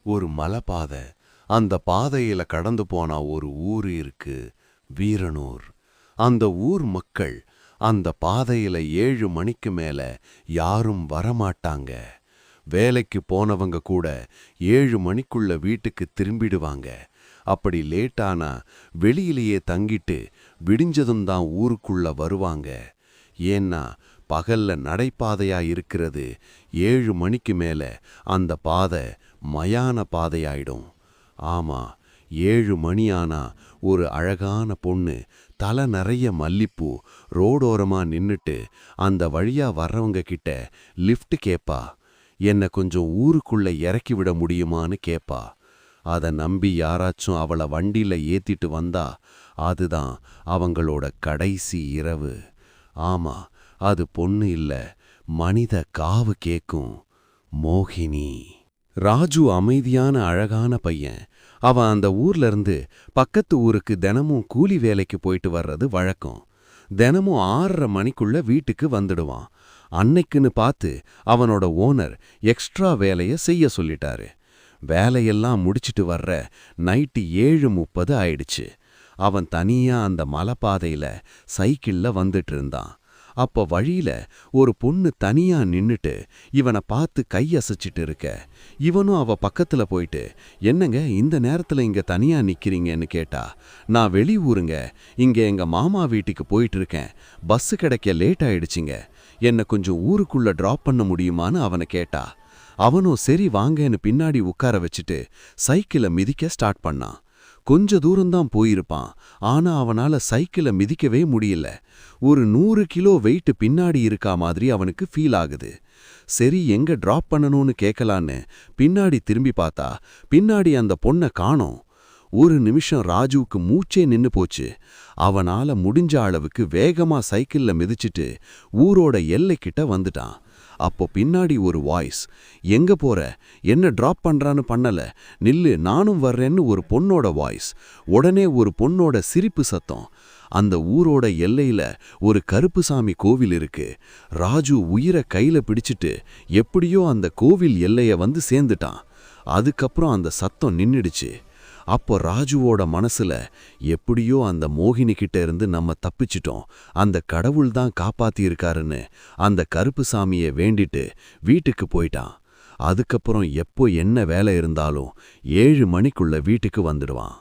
ஒரு மலைப்பாதை. அந்த பாதையில கடந்து போனா ஒரு ஊர் இருக்கு, வீரனூர். அந்த ஊர் மக்கள் அந்த பாதையில 7 மணிக்கு மேல யாரும் வரமாட்டாங்க. வேலைக்கு போனவங்க கூட 7 மணிக்குள்ள வீட்டுக்கு திரும்பிடுவாங்க. அப்படி லேட்டானா வெளியிலேயே தங்கிட்டு விடிஞ்சதும் தான் ஊருக்குள்ள வருவாங்க. ஏன்னா பகல்ல நடைபாதையா இருக்கிறது, 7 மணிக்கு மேல அந்த பாதை மயான பாதையாயிடும். ஆமா, 7 மணி ஆனா ஒரு அழகான பொண்ணு தலை நிறைய மல்லிப்பூ ரோடோரமா நின்னுட்டு அந்த வழியா வர்றவங்க கிட்ட லிஃப்ட் கேப்பா. என்ன கொஞ்சம் ஊருக்குள்ள இறக்கி விட முடியுமான்னு கேப்பா. அதை நம்பி யாராச்சும் அவளை வண்டியில ஏத்திட்டு வந்தா அதுதான் அவங்களோட கடைசி இரவு. ஆமா, அது பொண்ணு இல்ல, மனித காவு கேக்கும் மோகினி. ராஜு அமைதியான அழகான பையன். அவன் அந்த ஊர்ல இருந்து பக்கத்து ஊருக்கு தினமும் கூலி வேலைக்கு போயிட்டு வர்றது வழக்கம். தினமும் 6:30 மணிக்குள்ள வீட்டுக்கு வந்துடுவான். அன்னைக்குன்னு பார்த்து அவனோட ஓனர் எக்ஸ்ட்ரா வேலைய செய்ய சொல்லிட்டாரு. வேலையெல்லாம் முடிச்சிட்டு வர்ற நைட்டு 7:30 ஆயிடுச்சு. அவன் தனியா அந்த மலைப்பாதையில சைக்கிள்ல வந்துட்டு இருந்தான். அப்ப வழியில ஒரு பொண்ணு தனியா நின்னுட்டு இவனை பார்த்து கையசைச்சிட்டு இருக்க. இவனும் அவ பக்கத்துல போயிட்டு, என்னங்க இந்த நேரத்துல இங்க தனியா நிக்கிறீங்கன்னு கேட்டா. நான் வெளியூருங்க, இங்க எங்க மாமா வீட்டுக்கு போயிட்டு இருக்கேன், பஸ் கிடைக்க லேட் ஆயிடுச்சுங்க, என்ன கொஞ்சம் ஊருக்குள்ள டிராப் பண்ண முடியுமான்னு அவனை கேட்டா. அவனும் சரி வாங்கன்னு பின்னாடி உட்கார வச்சுட்டு சைக்கிளை மிதிக்க ஸ்டார்ட் பண்ணான். கொஞ்ச தூரம்தான் போயிருப்பான். ஆனா அவனால சைக்கிளை மிதிக்கவே முடியல. ஒரு 100 கிலோ வெயிட் பின்னாடி இருக்கா மாதிரி அவனுக்கு ஃபீல் ஆகுது. சரி எங்க டிராப் பண்ணணும்னு கேட்கலான்னு பின்னாடி திரும்பி பார்த்தா பின்னாடி அந்த பொண்ணை காணோம். ஒரு நிமிஷம் ராஜுவுக்கு மூச்சே நின்னு போச்சு. அவனால முடிஞ்ச அளவுக்கு வேகமா சைக்கிள்ல மிதிச்சிட்டு ஊரோட எல்லைக்கிட்ட வந்துட்டான். அப்போ பின்னாடி ஒரு வாய்ஸ், எங்க போற, என்ன டிராப் பண்றான்னு பண்ணல, நில்லு நானும் வர்றேன்னு ஒரு பொண்ணோட வாய்ஸ். உடனே ஒரு பொண்ணோட சிரிப்பு சத்தம். அந்த ஊரோட எல்லையில ஒரு கருப்புசாமி கோவில் இருக்கு. ராஜு உயிரை கையில பிடிச்சிட்டு எப்படியோ அந்த கோவில் எல்லைய வந்து சேர்ந்துட்டான். அதுக்கப்புறம் அந்த சத்தம் நின்னுடுச்சு. அப்போ ராஜுவோட மனசுல எப்படியோ அந்த மோகினி கிட்ட இருந்து நம்ம தப்பிச்சிட்டோம், அந்த கடவுள் தான் காப்பாத்தி இருக்காருன்னு அந்த கருப்பு சாமியை வேண்டிட்டு வீட்டுக்கு போயிட்டான். அதுக்கப்புறம் எப்போ என்ன வேலை இருந்தாலும் 7 மணிக்குள்ள வீட்டுக்கு வந்துடுவான்.